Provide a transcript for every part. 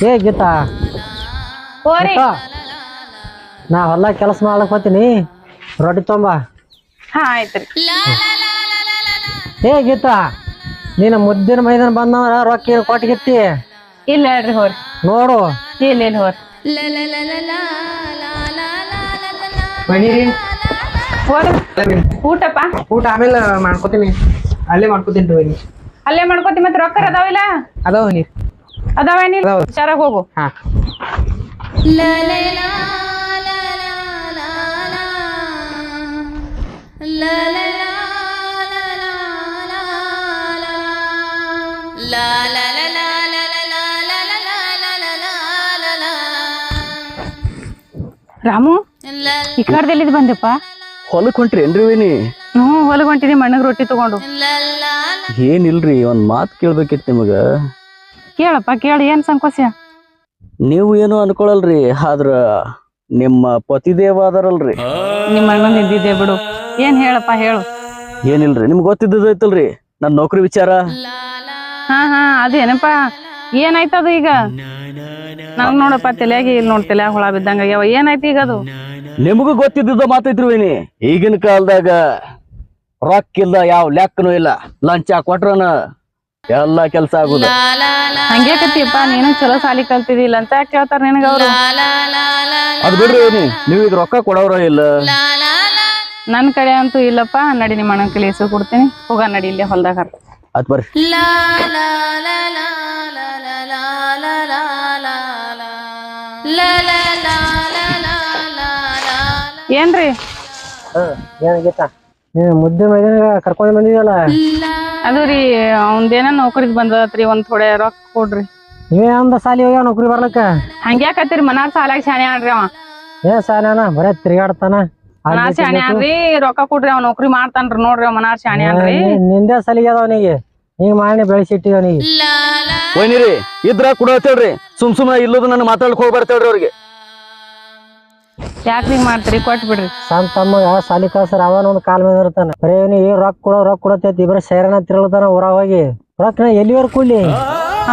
ಏ ಗೀತಾ ಹೋರಿ ನಾ ಹೊಲ ಕೆಲಸ ಮಾಡ್ಲಕ್ ಹೋತೀನಿ ರೊಟ್ಟಿ ತೊಂಬ. ಹಾ ಆಯ್ತ್ರಿ. ಏ ಗೀತಾ ನೀನು ಮುದ್ದಿನ ಮೈದಾನ ಬಂದವ್ರ ರೊಕ್ಕ ಏನು ಕೊಟ್ಟಿಗಿತ್ತಿ ಇಲ್ಲ ಹೇಳ್ರಿ ಹೋರಿ ನೋಡು. ಇಲ್ಲ ಇಲ್ಲ ಹೋರಿ ಬನ್ನಿರಿ. ಹೋರಿ ಊಟಪ್ಪ ಊಟ ಆಮೇಲೆ ಮಾಡ್ಕೋತೀನಿ, ಅಲ್ಲೇ ಮಾಡ್ಕೋತೀನಿ ಬನ್ನಿ. ಅಲ್ಲೇ ಮಾಡ್ಕೋತಿ. ಮತ್ತೆ ರೊಕ್ಕ ಅದಾವಿಲ್ಲ? ಅದಾವ ನೀರು ಅದಾವೇನಿಲ್ಲ, ಅದಾವ. ಹುಷಾರಾಗಿ ಹೋಗು. ಹಾ ರಾಮು ಈ ಕಡೆದೆಲ್ಲಿದ್ ಬಂದೆಪ್ಪ? ಹೊಲಕ್ ಹೊಂಟ್ರಿ ಏನ್ರಿ ವೈನಿ? ಹೊಲಗ್ ಹೊಂಟಿನಿ ಮಣ್ಣಗ್ ರೊಟ್ಟಿ ತಗೊಂಡು. ಏನಿಲ್ರಿ ಒಂದ್ ಮಾತ್ ಕೇಳ್ಬೇಕಿತ್ತು ನಿಮಗ. ಕೇಳಪ್ಪ ಕೇಳಿ, ಏನ್ ಸಂಕೋಚ? ನೀವು ಏನು ಅನ್ಕೊಳಲ್ರಿ, ಆದ್ರ ನಿಮ್ಮ ಪತಿದೇವ ಅದಾರಲ್ರಿ. ನಿಮ್ಮ ಅಣ್ಣನ್ ಇದ್ದಿದ್ದೆ ಬಿಡು. ಏನ್ ಹೇಳಪ್ಪ ಹೇಳು. ಏನಿಲ್ರಿ ನಿಮ್ಗೆ ಗೊತ್ತಿದ್ದೈತಲ್ರಿ ನನ್ ನೌಕರಿ ವಿಚಾರ. ಹಾ ಅದೇನಪ್ಪ, ಏನಾಯ್ತದು ಈಗ? ನಂಗ್ ನೋಡಪ್ಪ ತಲೆಯಾಗಿ ಇಲ್ಲಿ ನೋಡ್ ತಲೆಯಾಗ ಹುಳ ಬಿದ್ದಂಗ ಆಗ್ಯಾವ. ಏನಾಯ್ತು ಈಗ ಅದು? ನಿಮಗೂ ಗೊತ್ತಿದ್ದ ಮಾತೈತ್ರಿ ವೈನಿ. ಈಗಿನ ಕಾಲದಾಗ ರೊಕ್ಕ ಇಲ್ಲ, ಯಾವ ಲೆಕ್ಕನೂ ಇಲ್ಲ. ಲಂಚ ಕೊಟ್ರನ ಎಲ್ಲಾ ಕೆಲ್ಸ ಆಗುದ. ಹಂಗ್ಯಾಕತ್ತಿಯಪ್ಪ, ನೀನು ಚಲೋ ಸಾಲಿ ಕಲ್ತಿದಿಲ್ಲ ಅಂತ ಯಾಕೆ ಕೇಳ್ತಾರ ನಿನಗ ಅವ್ರು? ಅದ್ ಬಿಡ್ರಿ ವೈನಿ, ನೀವ್ ಈಗ ರೊಕ್ಕ ಕೊಡವ್ರ ಇಲ್ಲ. ನನ್ ಕಡೆ ಅಂತೂ ಇಲ್ಲಪ್ಪ. ನಡಿ ನಿಮ್ಮ ಅಣ್ಣನ ಕೈಲಿ ಹೆಸರು ಕೊಡ್ತೀನಿ, ಹೋಗ ನಡಿ ಇಲ್ಲೇ ಹೊಲ್ದಾಗ. ಅದ್ ಬರ್ರಿ. ಏನ್ರಿ ಏನ್ ಗೀತಾ ನೀನು ಮುದ್ದಿನ ಮೈದಾನ ಕರ್ಕೊಂಡ್ ಬಂದಿದಲ್ಲ, ಅದು ರೀ ಅವಂದೇನ ನೌಕರಿದ್ ಬಂದತ್ರಿ, ಒಂದ್ ಥೋಡೆ ರೊಕ್ಕ ಕೊಡ್ರಿ. ನೀವೇ ಅಂದ ಸಾಲಿ ಹೋಗ್ಯಾವ ನೌಕರಿ ಬರ್ಲಕ್ಕ. ಹಂಗ್ಯಾಕತ್ತೀರಿ? ಮನಾರ್ ಸಾಲಾಗ ಶಾಣೆ ಆಡ್ರಿ ಅವ. ಏನ್ ಸಾಲ್ಯಾನ ಬರೇ ತಿರ್ಗಾಡ್ತಾನ. ಮನಾರ್ ಶಾಣೆ ಆಡ್ರಿ, ರೊಕ್ಕ ಕೊಡ್ರಿ, ಅವ್ ನೌಕರಿ ಮಾಡ್ತಾನ್ರಿ ನೋಡ್ರಿ. ಅವ್ ಮನಾರ್ ಶಾಣೆ ಆಡ್ರಿ. ನಿಂದೆ ಸಲಿಗೆ ಅದ ಅವನಿಗೆ, ಹಿಂಗ್ ಮಾಡಿ ಬೆಳೆಸಿಟ್ಟಿದ ಅವನಿಗೆ. ವೈನಿರಿ ಇದ್ರ ಕೊಡತ್ತೇಳ್ರಿ, ಸುಮ್ನ ಇಲ್ಲದ ನನ್ನ ಮಾತಾಡ್ಲಿಕ್ ಹೋಗಿ ಬರ್ತೇಳ್ರಿ ಅವ್ರಿಗೆ. ಯಾಕ್ರಿ ಹಿಂಗ್ ಮಾಡ್ತೀರಿ? ಕೊಟ್ ಬಿಡ್ರಿ. ಸಣ್ಣ ತಮ್ಮಗ ಸಾಲಿ ಕಳ್ಸರ ಅವನ ಒಂದ್ ಕಾಲ್ ಮೇಲೆ ಇರ್ತಾನ. ಬರೀ ಏ ರೊಕ್ಕ ಕೊಡತೈತಿ, ಬರೀ ಸೈರಣ ತಿರುಳ್ತಾನ ಊರಾಗ ಹೋಗಿ. ರೊಕ್ಕ ಎಲ್ಲಿವರೆಗೂ ಕೂಲಿ?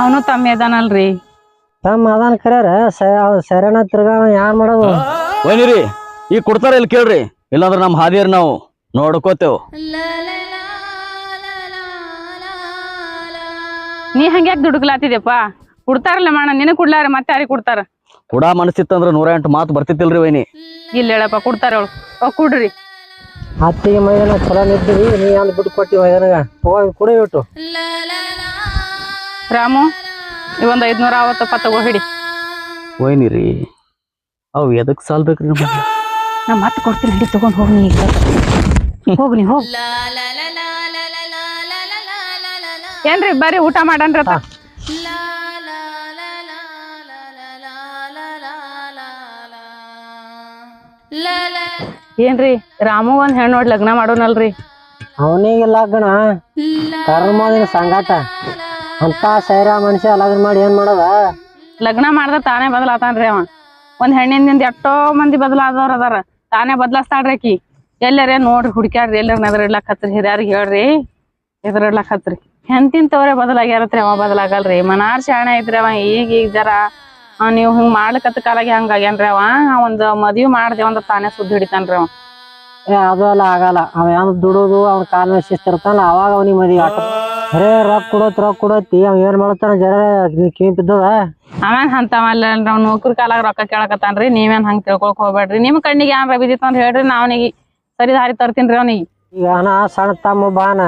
ಅವನು ತಮ್ಮ ಅದಾನಲ್ರಿ. ತಮ್ಮ ಅದಾನ ಕರ್ಯಾರ ಸೈರಣ ತಿರ್ಗ ಯಾನ್ ಮಾಡೋದು? ವೈನಿರಿ ಈಗ ಕೊಡ್ತಾರ ಇಲ್ಲಿ ಕೇಳ್ರಿ, ಇಲ್ಲಾಂದ್ರ ನಮ್ ಹಾದಿಯರ್ ನಾವು ನೋಡ್ಕೋತೇವ್. ನೀ ಹಂಗ್ಯಾಕ್ ದುಡುಕ್ಲಾತಿದ್ಯಪ್ಪ? ಕೊಡ್ತಾರಲ್ಲ ಮಾಡ, ನಿನಗ್ ಕೊಡ್ಲಾರ ಮತ್ತೆ ಯಾರಿಗೆ ಕೊಡ್ತಾರ? ಕೂಡ ಮನಸ್ಸಿತ್ತಂದ್ರ 108 ಮಾತು ಬರ್ತಿತ್ತಿಲ್ರಿ ವೈನಿ. ಇಲ್ಲ ಹೇಳಪ್ಪ, ಕೊಡ್ತಾರ ಅವಳು. ಕೊಡ್ರಿ. ಅತ್ತಿಗೆ ಮೈದಾನ ಚಲೋ ನಿದ್ದೀವಿ, ನೀ ಅಂದ್ ಬಿಟ್ಟು ಕೊಟ್ಟಿ ಮೈದಾನಾಗ ಹೋಗಿ ಕೂಡ ಬಿಟ್ಟು. ರಾಮು ಇವೊಂದ್ 550 ತಗೋ ಹಿಡಿ. ವೈನಿರಿ ಅವ್ ಎದಕ್ ಸಾಲ್ಬೇಕ್ರಿ? ನಾ ಮತ್ತೆ ಕೊಡ್ತೀನಿ, ಹಿಡಿ ತಗೊಂಡ್ ಹೋಗ್. ನೀ ಹೋಗ್, ನೀ ಹೋಗ್. ಏನ್ರಿ ಬರ್ರಿ ಊಟ ಮಾಡನ್ರಿ. ಏನ್ರಿ ರಾಮು ಒಂದ್ ಹೆಣ್ಣು ನೋಡಿ ಲಗ್ನ ಮಾಡೋನಲ್ರಿ? ಅವನಿಗೆ ಲಗ್ನ ಕರ್ಮದಿನ ಸಂಗಾಟ ಅಂತ ಸೈರ ಮನುಷ್ಯ ಲಗ್ನ ಮಾಡಿ ಏನ್ ಮಾಡೋದ? ಲಗ್ನ ಮಾಡ್ದ ತಾನೇ ಬದಲಾತಾನ್ರಿ ಅವ. ಒಂದ್ ಹೆಣ್ಣಿಂದ ಎಷ್ಟೋ ಮಂದಿ ಬದಲಾದವ್ರ ಅದಾರ, ತಾನೇ ಬದಲಾಸ್ತಾಳ್ರಿ ಆಕಿ. ಎಲ್ಲರೇ ನೋಡ್ರಿ ಹುಡ್ಕ್ಯಾಡ್ರಿ, ಎಲ್ಲರ ನೆದರಿಡ್ಲಾಕ್ ಹತ್ರಿ, ಹಿರಿಯಾರಿಗೆ ಹೇಳ್ರಿ ಎದರಿಡ್ಲಾಕ್ ಹತ್ರಿ. ಹೆಂತಿಂತವ್ರೆ ಬದಲಾಗ್ಯಾರತ್ರಿ, ಅವ ಬದಲಾಗಲ್ರಿ. ಮನಾರ್ ಶಾಣೆ ಐತ್ರಿ ಅವ. ಈಗ ಜರ ನೀವ್ ಹಿಂಗ್ ಮಾಡ್ಲಿಕತ್ತ ಕಾಲಾಗಿ ಹಂಗಾಗ್ಯಾನ್ರಿ ಅವ. ಒಂದ್ ಮದ್ವಿ ಮಾಡ್ದೇವ ಅಂದ್ರ ತಾನೇ ಸುದ್ದಿ ಹಿಡಿತಾನ್ರಿ ಅವ. ಅದು ಎಲ್ಲ ಆಗಲ್ಲ. ಅವ ಏನ್ ದುಡುದು ಅವ್ನ ಕಾಲ ಮೇಲೆ ಶಿಸ್ತಿರ್ತಾನ, ಅವಾಗ ಅವನಿಗೆ ಮದ್ವಿ ಆಟ. ಬರೇ ರೊಕ್ಕ ಕೊಡತ್ತಿ ಅವ್ ಏನ್ ಮಾಡ್ತಾನ ಜರ ಕಿವಿ ಬಿದ್ದದ. ಅವೇನ್ ಅಂತವಲ್ಲ, ನಾವ್ ನೌಕರಿ ಕಾಲಾಗ ರೊಕ್ಕ ಕೇಳಕತ್ತಾನ್ರಿ. ನೀವೇನ್ ಹಂಗ್ ತಿಳ್ಕೊಳಕ್ ಹೋಗ್ಬೇಡ್ರಿ. ನಿಮ್ ಕಣ್ಣಿಗೆ ಏನ್ ಬಿದ್ದಿತ್ತು ಅಂತ ಹೇಳ್ರಿ, ನಾ ಅವನಿಗೆ ಸರಿ ದಾರಿ ತರ್ತೀನ್ರಿ. ಅವನಿಗೆ ಈಗ ಅಣ್ಣ ಸಣ್ಣ ತಮ್ಮ ಬಾನ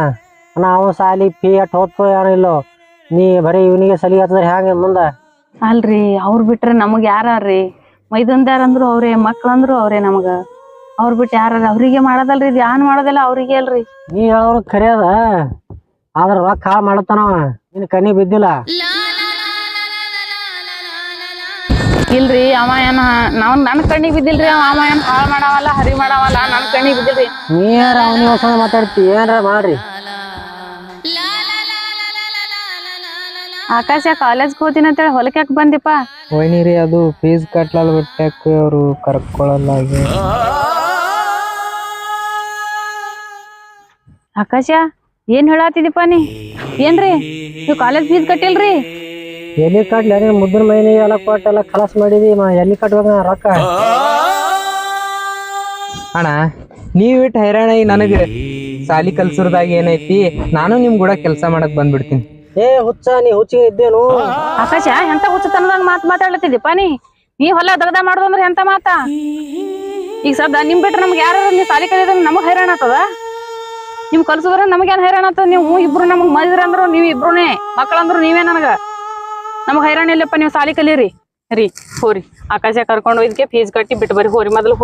ಅಣ್ಣ, ಅವನ್ ಸಾಲಿ ಫೀ ಅಟ್ ಹೋದ್ಕೋ ಏನಿಲ್ಲೋ, ನೀ ಬರೀ ಇವನಿಗೆ ಸಲಿ ಹತ್ತದ್ರ ಹ್ಯಾಂಗ ಮುಂದ? ಅಲ್ರಿ ಅವ್ರ ಬಿಟ್ರೆ ನಮಗ್ ಯಾರ್ರಿ? ಮೈದಂದಾರಂದ್ರು ಅವ್ರೇ, ಮಕ್ಳಂದ್ರು ಅವ್ರೇ ನಮಗ. ಅವ್ರ ಬಿಟ್ಟು ಯಾರ? ಅವ್ರಿಗೆ ಮಾಡೋದಲ್ರಿ, ಇದು ಯಾನ್ ಮಾಡೋದಿಲ್ಲ ಅವ್ರಿಗೆ ಅಲ್ರಿ. ನೀ ಹೇಳೋರು ಖರೆ ಅದ, ಆದ್ರ ರೊಕ್ಕ ಹಾಳು ಮಾಡತ್ತಾನವ. ನಿನ್ ಕಣ್ಣಿಗೆ ಬಿದ್ದಿಲ್ಲ? ಇಲ್ರಿ ಅವ ಏನ ನನ್ ಕಣ್ಣಿಗೆ ಬಿದ್ದಿಲ್ರಿ. ಅವ ಏನ್ ಹಾಳು ಮಾಡವಲ್ಲ, ಹರಿ ಮಾಡವಲ್ಲ, ನನ್ ಕಣ್ಣಿಗೆ ಬಿದ್ದಿಲ್ರಿ. ನೀರ ಅವನಿಗೆ ಹೊಸ ಮಾತಾಡ್ತಿ, ಏನ್ರ ಮಾಡ್ರಿ. ಆಕಾಶ ಕಾಲೇಜ್ಗೆ ಹೋಗ್ತೀನಿ ಅಂತೇಳಿ ಹೊಲಕ್ಕೆ ಯಾಕೆ ಬಂದಿಪ್ಪ? ವೈನಿರಿ ಅದು ಫೀಸ್ ಕಟ್ಲಲ್ ಬಿಟ್ಟಾಕ ಅವರು ಕರ್ಕೊಳಲ್ಲ. ಆಕಾಶ ಏನ್ ಹೇಳತ್ತಿದೀಪ ನೀ? ಏನ್ರಿ ನೀವು ಕಾಲೇಜ್ ಫೀಸ್ ಕಟ್ಟಿಲ್ರಿ? ಎಲ್ಲಿ ಕಟ್ಲಿ ನೀನ್ ಮುದ್ದಿನ ಮೈನಿ ಎಲ್ಲ ಕೊಟ್ಟು ಎಲ್ಲ ಖಲಾಸ್ ಮಾಡಿದಿ ಎಲ್ಲಿ ಕಟ್ಬೇಕು ನಾ ರೊಕ್ಕ? ಅಣ್ಣ ನೀವ್ ಇಟ್ಟು ಹೈರಾಣಾಗಿ ನನಗೆ ಸಾಲಿ ಕಲ್ಸೋರ್ದಾಗ ಏನೈತಿ, ನಾನು ನಿಮ್ ಕೂಡ ಕೆಲಸ ಮಾಡಕ್ ಬಂದ್ಬಿಡ್ತೀನಿ. ಏ ಹುಚ್ಚ, ನೀ ಹುಚ್ಚಿಗೆ ಇದ್ದೇನು? ಆಕಾಶ ಎಂತ ಹುಚ್ಚತನದಾಗ ಮಾತಾಡ್ಲತ್ತಿದ್ದೀಪ ನೀ ಹೊಲ ದಗದ ಮಾಡೋದು ಅಂದ್ರೆ ಎಂತ ಮಾತಾ? ಈಗ ಸದ್ದ ನಿಮ್ ಬಿಟ್ರೆ ನಮ್ಗೆ ಯಾರು ನೀವ್ ಸಾಲಿ ಕಲಿಯೋದ್ರ ನಮಗ್ ಹೈರಾಣ ಆಗ್ತದ? ನಿಮ್ ಕಲ್ಸುದ್ರ ನಮಗೇನ್ ಹೈರಾಣ ಆಗ್ತದ? ನೀವು ಇಬ್ರು ನಮಗ್ ಮದ್ರಿ ಅಂದ್ರು ನೀವ್ ಇಬ್ರುನೇ, ಮಕ್ಕಳಂದ್ರು ನೀವೇ ನನಗ. ನಮಗ್ ಹೈರಾಣ ಇಲ್ಲಪ್ಪ, ನೀವು ಸಾಲಿ ಕಲೀರಿ ರೀ. ಹೋರಿ ಆಕಾಶ ಕರ್ಕೊಂಡು ಇದಕ್ಕೆ ಫೀಸ್ ಕಟ್ಟಿ ಬಿಟ್ಟು ಬರ್ರಿ. ಹೋರಿ ಮೊದಲು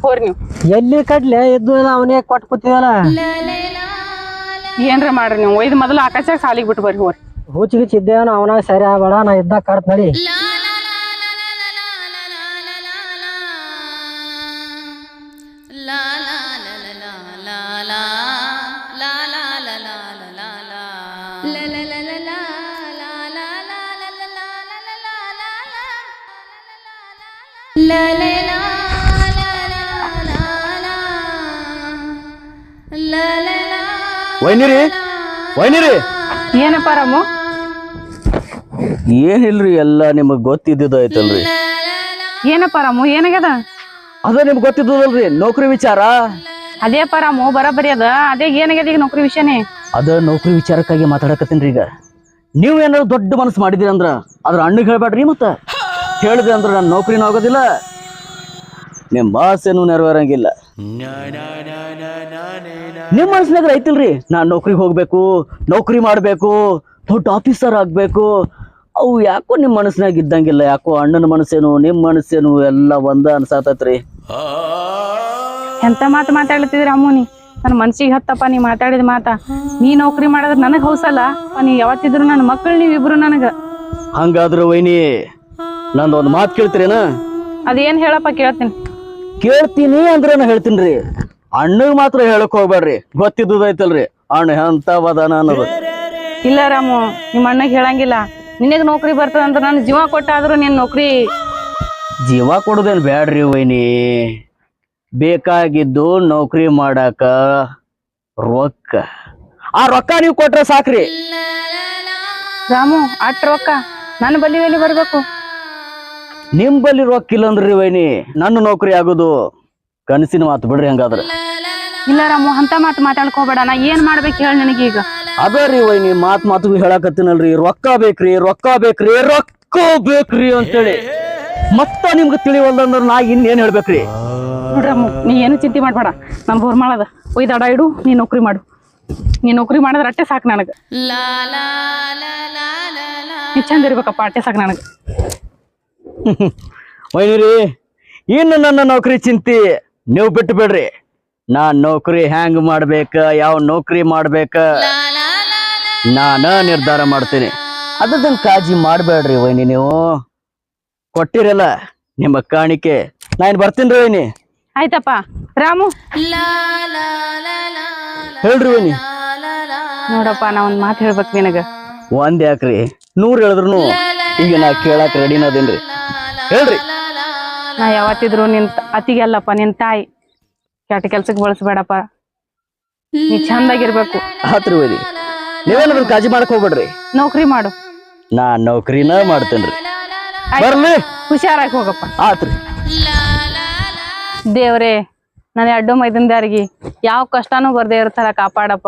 ಹೋರಿ ನೀವು. ಎಲ್ಲಿ ಕಟ್ಲೆ ಇದ್ದು ಅವನೇ ಕೊಟ್ಟು ಕೂತಿದಲ್ಲ. ಏನ್ರ ಮಾಡ್ರಿ ನೀವು, ಒಯ್ದು ಮೊದಲು ಆಕಾಶ ಸಾಲಿಗೆ ಬಿಟ್ಟು ಬರ್ರಿ. ಹೋರಿ ಹುಚ್ಚಿಗೆ ಚಿದ್ದೇವನ ಅವನಾಗ ಸರಿ ಆಗ್ಬೇಡ, ನಾ ಇದ್ದಾಗ ಕರ್ತ್ ನಡಿ. ವೈನಿರಿ ಏನಪ್ಪ ರಾಮು? ಏನಿಲ್ರಿ, ಎಲ್ಲ ನಿಮಗ್ ಗೊತ್ತಿದ್ದೈತಲ್ರಿ. ಏನಪ್ಪ ರಾಮು ಏನಾಗ್ಯದ? ಅದ ನಿಮ್ಗೆ ಗೊತ್ತಿದ್ದಲ್ರಿ, ನೌಕರಿ ವಿಚಾರ. ಅದೇಪ್ಪ ರಾಮು ಬರಬರಿ ಅದ. ಅದೇ ಏನಾಗ್ಯದ ಈಗ ನೌಕರಿ ವಿಷಯನೇ? ಅದ ನೌಕರಿ ವಿಚಾರಕ್ಕಾಗಿ ಮಾತಾಡಕತ್ತೀನ್ರಿ. ಈಗ ನೀವ್ ಏನಾದ್ರು ದೊಡ್ಡ ಮನಸ್ಸು ಮಾಡಿದಿರಿ ಅಂದ್ರ ಅದ್ರ ಅಣ್ಣಗ್ ಹೇಳ್ಬೇಡ್ರಿ. ಮತ್ತ ಹೇಳಿದ್ರಿ ಅಂದ್ರ ನಾನು ನೌಕರಿನೂ ಆಗೋದಿಲ್ಲ, ನಿಮ್ ಭಾಷೆನೂ ನೆರವೇರಂಗಿಲ್ಲ. ನಿಮ್ ಮನಸ್ಸಿನಾಗ ಐತಿಲ್ರಿ, ನಾನ್ ನೌಕರಿಗೆ ಹೋಗ್ಬೇಕು, ನೌಕರಿ ಮಾಡ್ಬೇಕು, ದೊಡ್ಡ ಆಫೀಸರ್ ಆಗ್ಬೇಕು. ಅವು ಯಾಕೋ ನಿಮ್ ಮನಸ್ಸಿನಾಗ ಇದ್ದಂಗಿಲ್ಲ. ಯಾಕೋ ಅಣ್ಣನ ಮನಸ್ಸೇನು ನಿಮ್ ಮನಸ್ಸೇನು ಎಲ್ಲ ಒಂದ ಅನ್ಸಾತೈತ್ರಿ. ಎಂತ ಮಾತು ಮಾತಾಡ್ಲತ್ತಿದ್ರಿ ಅಮ್ಮು ನೀ? ನನ್ನ ಮನ್ಸಿಗೆ ಹತ್ತಪ್ಪ ನೀ ಮಾತಾಡಿದ ಮಾತ. ನೀ ನೌಕರಿ ಮಾಡೋದ್ರ ನನಗ್ ಹೌಸಲ್ಲ. ನೀ ಯಾವತ್ತಿದ್ರು ನನ್ನ ಮಕ್ಕಳು ನೀವಿಬ್ರು ನನಗ. ಹಂಗಾದ್ರ ವೈನಿ ನಂದೊಂದ್ ಮಾತು ಕೇಳ್ತೀರೇನ? ಅದೇನ್ ಹೇಳಪ್ಪ, ಕೇಳ್ತೀನಿ. ಕೇಳ್ತೀನಿ ಅಂದ್ರೆ ನಾ ಹೇಳ್ತೀನ್ರಿ, ಅಣ್ಣಗ್ ಮಾತ್ರ ಹೇಳಕ್ ಹೋಗ್ಬೇಡ್ರಿ. ಗೊತ್ತಿದ್ದೈತಲ್ರಿ ಅಣ್ಣ ಎಂತ ವದಾನ ಅನ್ನೋದು. ಇಲ್ಲ ರಾಮು, ನಿಮ್ಮ ಅಣ್ಣಗ್ ಹೇಳಂಗಿಲ್ಲ. ನಿನಗ್ ನೌಕರಿ ಬರ್ತದ ಅಂತ ನಾನು ಜೀವ ಕೊಟ್ಟಾದ್ರು ನೀನ್ ನೌಕರಿ. ಜೀವ ಕೊಡುದೇನ್ ಬ್ಯಾಡ್ರಿ ವೈನಿ, ಬೇಕಾಗಿದ್ದು ನೌಕರಿ ಮಾಡಾಕ ರೊಕ್ಕ. ಆ ರೊಕ್ಕ ನೀವು ಕೊಟ್ರೆ ಸಾಕ್ರಿ. ರಾಮು ಅಟ್ ರೊಕ್ಕ ನನ್ನ ಬಲ್ಲಿ ಬರ್ಬೇಕು. ನಿಮ್ ಬಲ್ಲಿ ರೊಕ್ಕ ಇಲ್ಲಂದ್ರಿ ವೈನಿ ನನ್ನ ನೌಕರಿ ಆಗೋದು ಕನಸಿನ ಮಾತು ಬಿಡ್ರಿ. ಹಂಗಾದ್ರ ಇಲ್ಲ ರಾಮು, ಅಂತ ಮಾತು ಮಾತಾಡ್ಕ ಹೋಗ್ಬೇಡ. ನಾ ಏನ್ ಮಾಡ್ಬೇಕು ಹೇಳಿ ನನಗೀಗ? ಅದ ರೀ ವೈನಿ, ಮಾತಿಗೂ ಹೇಳಕತ್ತೀನಲ್ರಿ, ರೊಕ್ಕ ಬೇಕ್ರಿ ರೊಕ್ಕ ಬೇಕ್ರಿ ರೊಕ್ಕ ಬೇಕ್ರಿ ಅಂತೇಳಿ. ಮತ್ತ ನಿಮ್ಗೆ ತಿಳಿವಲ್ದಂದ್ರ ನಾ ಇನ್ನೇನ್ ಹೇಳ್ಬೇಕ್ರಿ? ನೋಡ್ರಮ್ಮು, ನೀ ಏನು ಚಿಂತೆ ಮಾಡ್ಬೇಡ. ನಮ್ ಬೋರ್ ಮಾಡದ ಒಯ್ದು ಅಡ ಇಡು, ನೀ ನೌಕರಿ ಮಾಡು. ನೀ ನೌಕರಿ ಮಾಡಿದ್ರೆ ಅಟ್ಟೆ ಸಾಕು ನನಗ. ನೀ ಚಂದ ಇರ್ಬೇಕಪ್ಪ, ಅಟ್ಟೆ ಸಾಕು ನನಗ. ವೈನಿರಿ, ಇನ್ನು ನನ್ನ ನೌಕರಿ ಚಿಂತಿ ನೀವು ಬಿಟ್ಟು ಬಿಡ್ರಿ. ನಾನ್ ನೌಕರಿ ಹ್ಯಾಂಗ್ ಮಾಡ್ಬೇಕ, ಯಾವ ನೌಕರಿ ಮಾಡ್ಬೇಕ ನಾನ ನಿರ್ಧಾರ ಮಾಡ್ತೀನಿ. ಅದನ್ನ ಕಾಳಜಿ ಮಾಡ್ಬೇಡ್ರಿ ವೈನಿ. ನೀವು ಕೊಟ್ಟಿರಲ್ಲ ನಿಮ್ಮ ಕಾಣಿಕೆ, ನಾನು ಬರ್ತೀನಿ ವೈನಿ. ಆಯ್ತಪ್ಪ ರಾಮು. ಹೇಳ್ರಿ ವೈನಿ. ನೋಡಪ್ಪ, ನಾ ಒಂದ್ ಮಾತು ಹೇಳ್ಬೇಕು ನಿನಗ. ಒಂದ್ ಯಾಕ್ರಿ 100 ಹೇಳಿದ್ರು ಈಗ ನಾ ಕೇಳಾಕ್ ರೆಡಿನ ಅದೇನ್ರಿ. ಹೇಳ್ರಿ. ನಾ ಯಾವತ್ತಿದ್ರು ನಿನ್ ಅತಿಗೆಲ್ಲಪ್ಪ, ನಿನ್ ತಾಯಿ. ಕೆಟ್ಟ ಕೆಲ್ಸಕ್ಕೆ ಬಳಸ್ಬೇಡಪ್ಪ, ನೀ ಚಂದಾಗಿರ್ಬೇಕು. ಆತ್ರಿ ವೈನಿ, ನೀವೇನಾದ್ರು ಕಾಳಜಿ ಮಾಡಕ್ ಹೋಗ್ಬೇಡ್ರಿ. ನೌಕರಿ ಮಾಡು. ನಾ ನೌಕರಿನ ಮಾಡ್ತೇನ್ರಿ. ಬರ್ಲಿ, ಹುಷಾರಾಗಿ ಹೋಗಪ್ಪ. ಆತ್ರಿ. ದೇವ್ರೇ, ನನ್ನ ಅಡ್ಡು ಮೈದಂದಾರಿಗೆ ಯಾವ ಕಷ್ಟನೂ ಬರ್ದೇ ಇರ್ತಾರ ಕಾಪಾಡಪ್ಪ.